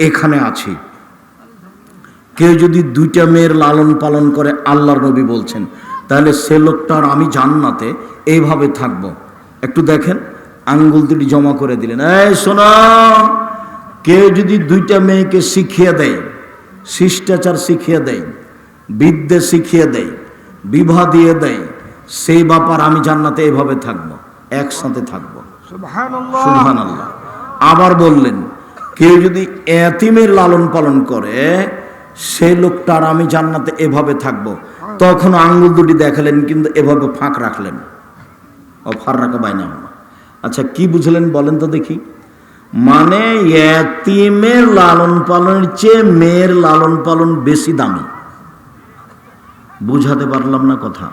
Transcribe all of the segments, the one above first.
এখানে আছি। কেউ যদি দুইটা মেয়ের লালন পালন করে, আল্লাহর নবী বলছেন, তাহলে সে লোকটার আমি জান্নাতে এইভাবে থাকব। একটু দেখেন, আঙ্গুল দুটি জমা করে দিলেন। এই শোনো, কেউ যদি দুইটা মেয়েকে শিখিয়ে দেয়, শিষ্টাচার শিখিয়ে দেয়, বিদ্যে শিখিয়ে দেয়, বিবাহ দিয়ে দেয়, সেই ব্যাপার আমি জান্নাতে এইভাবে থাকবো, একসাথে থাকবো। সুবহানাল্লাহ, সুবহানাল্লাহ। আবার বললেন, কেউ যদি এতিমের লালন পালন করে, সেই লোকটার আমি জান্নাতে এভাবে থাকবো। তখন আঙ্গুল দুটি দেখালেন, কিন্তু এভাবে ফাঁক রাখলেন। ও ফার রাখা বাইনা। আচ্ছা, কি বুঝলেন বলেন তো দেখি? মানে এতিমের লালন পালনের চেয়ে মেয়ের লালন পালন বেশি দামি। বুঝাতে পারলাম না কথা?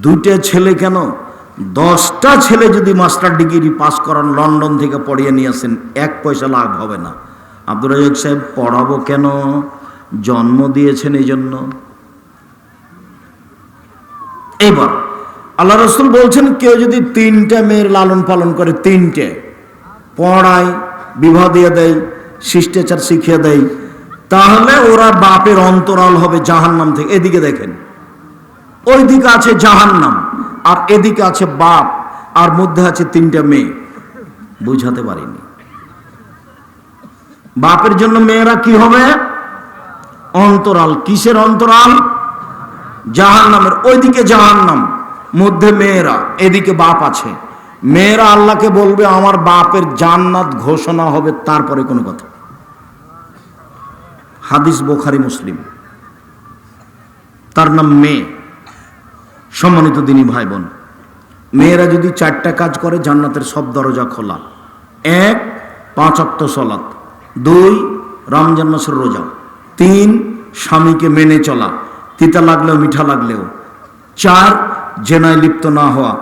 দুইটা ছেলে কেন, 10টা ছেলে যদি মাস্টার ডিগ্রি পাস করান, লন্ডন থেকে পড়িয়ে নিয়ে আসেন, 1 পয়সা লাভ হবে না। আব্দুর রাজ্জাক সাহেব পড়াবো কেন? জন্ম দিয়েছেন এই জন্য। এবার আল্লাহ রাসূল বলছেন, কেউ যদি 3টে মেয়ের লালন পালন করে, 3টে পড়ায়, বিবাহ দিয়ে দেয়, শিষ্টাচার শিখিয়ে দেয়, তাহলে ওরা বাপের অন্তরাল হবে জাহান্নাম থেকে। এদিকে দেখেন, ওই দিকে আছে জাহান্নাম, আর এদিকে আছে বাপ, আর মধ্যে আছে 3টে মেয়ে। বুঝাতে পারিনি? বাপের জন্য মেয়েরা কি হবে? অন্তরাল। কিসের অন্তরাল? জাহান্নামের। ওইদিকে জাহান্নাম, মধ্যে মেয়েরা, এদিকে বাপ আছে। মেয়েরা আল্লাহকে বলবে, আমার বাপের জান্নাত ঘোষণা হবে, তারপরে কোনো কথা। হাদিস বুখারী মুসলিম। তার নাম মেয়ে। সম্মানিত দিনী ভাই বোন, মেয়েরা যদি 4টা কাজ করে, জান্নাতের সব দরজা খোলা। 1, 5 ওয়াক্ত সালাত। 2, রমজান মাসের রোজা। 3, স্বামীকে মেনে চলা, তিতা লাগলেও মিঠা লাগলেও। 4, জেনায় লিপ্ত না হওয়া।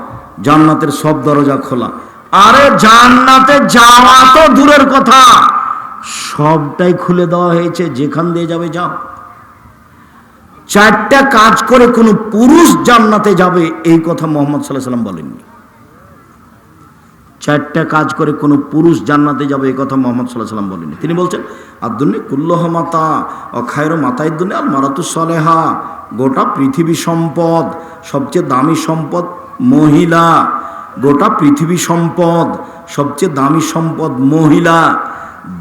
জান্নাতের সব দরজা খোলা। আরে জান্নাতে যাওয়া তো দূরের কথা, সবটাই খুলে দেওয়া হয়েছে, যেখান দিয়ে যাবে যাও। 4টা কাজ করে কোনো পুরুষ জান্নাতে যাবে, এই কথা মুহাম্মদ সাল্লাল্লাহু আলাইহি ওয়াসাল্লাম বলেননি। 4টা কাজ করে কোনো পুরুষ জান্নাতে যাবে, এই কথা মুহাম্মদ সাল্লাল্লাহু আলাইহি ওয়াসাল্লাম বলেননি। তিনি বলছেন, আদ-দুনিয়া কুল্লুহা মাতা ওয়া খায়রু মাতাইদ দুনিয়া আল মারাতুস সালেহা। গোটা পৃথিবী সম্পদ, সবচেয়ে দামি সম্পদ মহিলা। গোটা পৃথিবী সম্পদ, সবচেয়ে দামি সম্পদ মহিলা।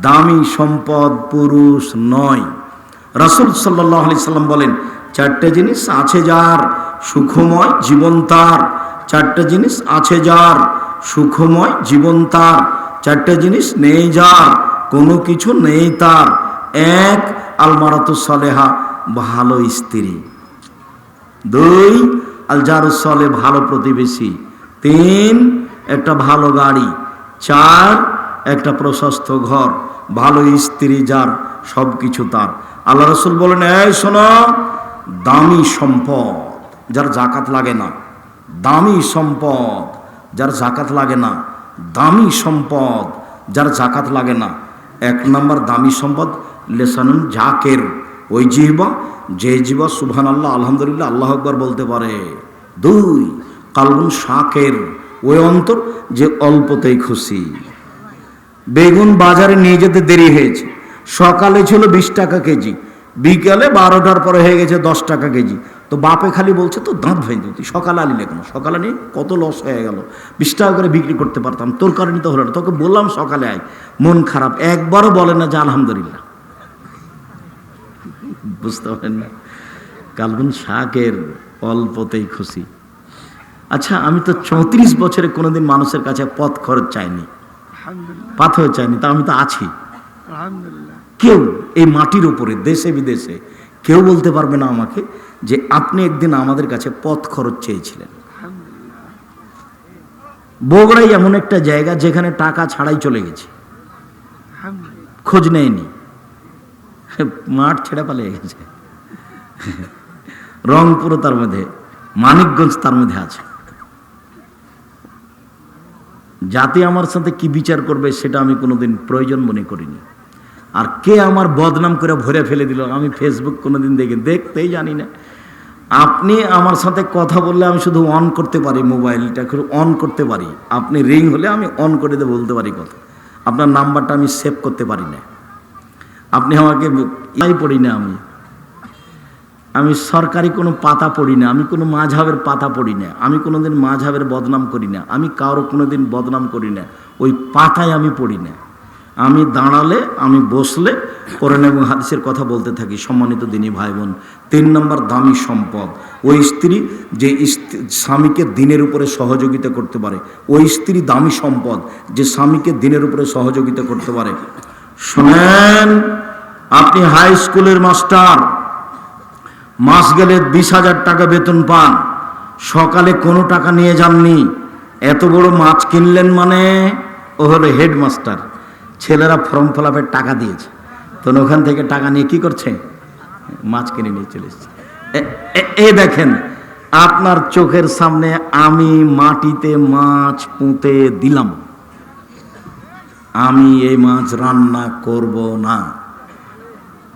দামি সম্পদ পুরুষ নয়। রাসূল সাল্লাল্লাহু আলাইহি সাল্লাম বলেন, 4টে জিনিস আছে যার, সুখময় জীবন তার। 4টে জিনিস আছে যার, সুখময় জীবন তার। 4টে জিনিস নেই যার, কোনো কিছু নেই তার। 1, আল মারাতুস সালেহা, ভালো স্ত্রী। 2, আল জারুস সালেহ, ভালো প্রতিবেশী। 3, একটা ভালো গাড়ি। 4, একটা প্রশস্ত ঘর। ভালো স্ত্রী যার, সব কিছু তার। আল্লাহ রাসূল বলেন, এই শোনো, দামি সম্পদ যার জাকাত লাগে না। দামি সম্পদ যার জাকাত লাগে না। দামি সম্পদ যার জাকাত লাগে না। 1 নম্বর দামি সম্পদ লিসানুন জাকের, ওই জিহ্বা, যে জিহ্বা সুবহানাল্লাহ, আলহামদুলিল্লাহ, আল্লাহু আকবার বলতে পারে। 2, কালবুন শাকের, ওই অন্তর যে অল্পতেই খুশি। বেগুন বাজারে নিয়ে যেতে দেরি হয়েছে, সকালে ছিল 20 টাকা কেজি, বিকালে 12টার পরে হয়ে গেছে 10 টাকা কেজি। তো বাপে খালি বলছে, তো দাঁত ভেঙে, তুই সকালে আনিলে কেন? সকালে নিয়ে কত লস হয়ে গেল, 20 টাকা করে বিক্রি করতে পারতাম, তোর কারণে তো হলো না। তোকে বললাম সকালে আয়, মন খারাপ, একবারও বলে না যে আলহামদুলিল্লাহ। বুঝতে পারেন না? কালবুন শাকের, অল্পতেই খুশি। আচ্ছা, আমি তো 34 বছরে কোনোদিন মানুষের কাছে পথ খরচ চাইনি, পাথর চাইনি, তা আমি তো আছি। কেউ এই মাটির উপরে, দেশে বিদেশে কেউ বলতে পারবে না আমাকে যে আপনি একদিন আমাদের কাছে পথ খরচ চেয়েছিলেন। বগুড়াই এমন একটা জায়গা যেখানে টাকা ছাড়াই চলে গেছে, খোঁজ নেয়নি, মাঠ ছেড়ে পালিয়ে গেছে। রংপুরও তার মধ্যে, মানিকগঞ্জ তার মধ্যে আছে। জাতি আমার সাথে কি বিচার করবে সেটা আমি কোনোদিন প্রয়োজন মনে করিনি। আর কে আমার বদনাম করে ভরে ফেলে দিল, আমি ফেসবুক কোনোদিন দেখতেই জানি না। আপনি আমার সাথে কথা বললে আমি শুধু অন করতে পারি, মোবাইলটা অন করতে পারি, আপনি রিং হলে আমি অন করে দিয়ে বলতে পারি কথা। আপনার নাম্বারটা আমি সেভ করতে পারি না। আপনি আমাকে পড়ি না, আমি সরকারি কোনো পাতা পড়ি না, আমি কোনো মাঝহাবের পাতা পড়ি না, আমি কোনোদিন মাঝহাবের বদনাম করি না, আমি কারো কোনোদিন বদনাম করি না, ওই পাতায় আমি পড়ি না। আমি দাঁড়ালে, আমি বসলে কোরআন এবং হাদিসের কথা বলতে থাকি। সম্মানিত দিনী ভাই বোন, 3 নম্বর দামি সম্পদ ওই স্ত্রী যে স্বামীকে দিনের উপরে সহযোগিতা করতে পারে। ওই স্ত্রী দামি সম্পদ যে স্বামীকে দিনের উপরে সহযোগিতা করতে পারে। শোনেন, আপনি হাই স্কুলের মাস্টার, মাস গেলে 20,000 টাকা বেতন পান, সকালে কোনো টাকা নিয়ে যাননি, এত বড় মাছ কিনলেন মানে ও হলো হেডমাস্টার। ছেলেরা ফর্ম ফিলাপের টাকা দিয়েছে, তো ওখান থেকে টাকা নিয়ে কি করছে? মাছ কিনে নিয়ে চলে এসছে। এ দেখেন, আপনার চোখের সামনে আমি মাটিতে মাছ পুঁতে দিলাম, আমি এই মাছ রান্না করব না।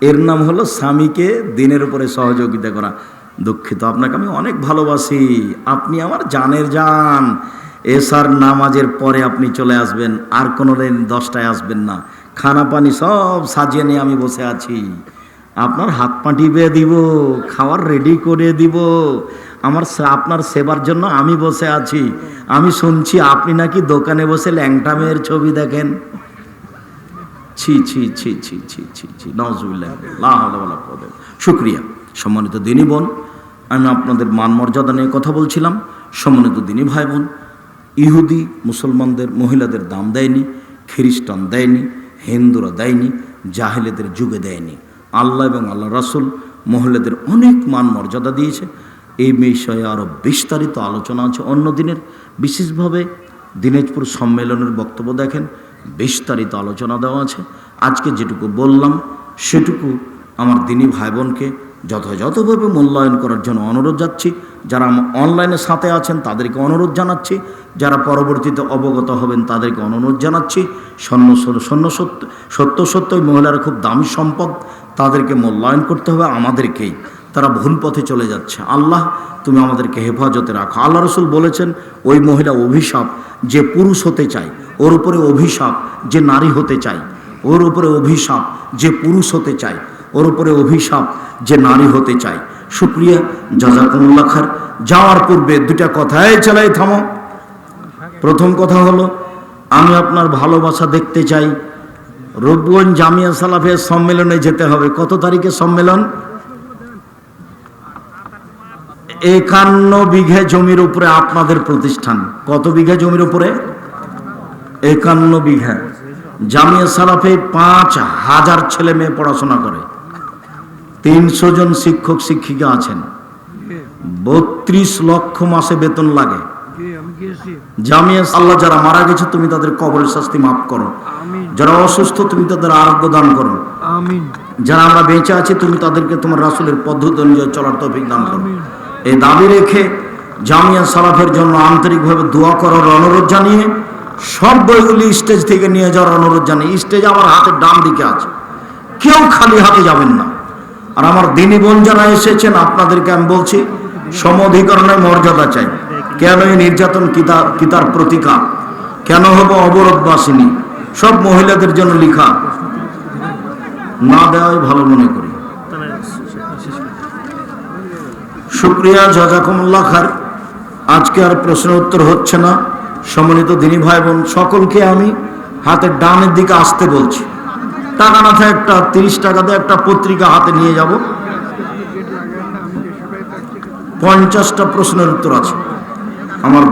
এর নাম হলো স্বামীকে দিনের উপরে সহযোগিতা করা। দুঃখিত, আপনাকে আমি অনেক ভালোবাসি, আপনি আমার জানের জান। এশার নামাজের পরে আপনি চলে আসবেন, আর কোনো দিন 10টায় আসবেন না। খানা পানি সব সাজিয়ে নিয়ে আমি বসে আছি, আপনার হাত পা টিপে দিব, খাওয়ার রেডি করে দিব, আপনার সেবার জন্য আমি বসে আছি। আমি শুনছি আপনি নাকি দোকানে বসে ল্যাংটা মেয়ের ছবি দেখেন। ছি ছি ছি ছি ছি ছি ছি, নাউজুবিল্লাহ। শুকরিয়া। সম্মানিত দিনী বোন, আমি আপনাদের মান মর্যাদা নিয়ে কথা বলছিলাম। সম্মানিত দিনী ভাই বোন, ইহুদি মুসলমানদের মহিলাদের দাম দেয়নি, খ্রিস্টান দেয়নি, হিন্দুরা দেয়নি, জাহেলিদের যুগে দেয়নি। আল্লাহ এবং আল্লাহ রাসূল মহিলাদের অনেক মান মর্যাদা দিয়েছে। এই বিষয়ে আরও বিস্তারিত আলোচনা আছে অন্য দিনের। বিশেষভাবে দিনাজপুর সম্মেলনের বক্তব্য দেখেন, বিস্তারিত আলোচনা দেওয়া আছে। আজকে যেটুকু বললাম সেটুকু আমার দিনী ভাই বোনকে যথাযথভাবে মূল্যায়ন করার জন্য অনুরোধ যাচ্ছি। যারা অনলাইনের সাথে আছেন তাদেরকে অনুরোধ জানাচ্ছি, যারা পরবর্তীতে অবগত হবেন তাদেরকে অনুরোধ জানাচ্ছি। সত্যই মহিলারা খুব দামি সম্পদ, তাদেরকে মূল্যায়ন করতে হবে আমাদেরকেই। তারা ভুল পথে চলে যাচ্ছে। আল্লাহ, তুমি আমাদেরকে হেফাজতে রাখো। আল্লাহ রসুল বলেছেন, ওই মহিলা অভিশাপ যে পুরুষ হতে চায়, ওর উপরে অভিশাপ যে নারী হতে চায়, ওর উপরে অভিশাপ যে পুরুষ হতে চায়, ওর উপরে অভিশাপ যে নারী হতে চায়। শুকরিয়া, জাযাকুমুল্লাহ খায়র। যাওয়ার পূর্বে 2টা কথাই চালাই থামো। প্রথম কথা হলো, আমি আপনার ভালোবাসা দেখতে চাই। রূপগঞ্জ জামিয়া সালাফের সম্মেলনে যেতে হবে। কত তারিখে সম্মেলন? 51 বিঘা জমির উপরে আপনাদের প্রতিষ্ঠান। কত বিঘা জমির উপরে? 51 বিঘা। জামিয়া সালাফে 5,000 ছেলে মেয়ে পড়াশোনা করে, 300 জন শিক্ষক শিক্ষিকা আছেন, 32 লক্ষ মাসে বেতন লাগে। জামিয়া, আল্লাহ যারা মারা গেছে তুমি তাদের কবরের শাস্তি মাফ করো, যারা অসুস্থ তুমি তাদের আরোগ্য দান করো, যারা আমরা বেঁচে আছি তুমি তাদেরকে তোমার রাসূলের পদ্ধতি অনুযায়ী চলার তৌফিক দান করো। এই দাবি রেখে জামিয়া সালাফের জন্য আন্তরিকভাবে দোয়া করার অনুরোধ জানিয়ে সব বইগুলি স্টেজ থেকে নিয়ে যাওয়ার অনুরোধ জানিয়ে, স্টেজ আমার হাতের ডান দিকে আছে, কেউ খালি হাতে যাবেন না। আর আমার দিনী বোন যারা এসেছেন আপনাদেরকে আমি বলছি, সমঅধিকরণের মর্যাদা চাই। কেন এই নির্যাতন কিতার প্রতিকার? কেন হবো অবরোধবাসিনী? সব মহিলাদের জন্য লিখা, না দেওয়াই ভালো মনে করি। শুকরিয়া, জাযাকুমুল্লাহ খায়র। আজকে আর প্রশ্ন উত্তর হচ্ছে না। সম্মানিত দিনী ভাই বোন সকলকে আমি হাতের ডানের দিকে আসতে বলছি। টাকা না থাকে একটা 30 টাকা দিয়ে একটা পত্রিকা হাতে নিয়ে যাব, 50টা প্রশ্নের উত্তর আছে। আমার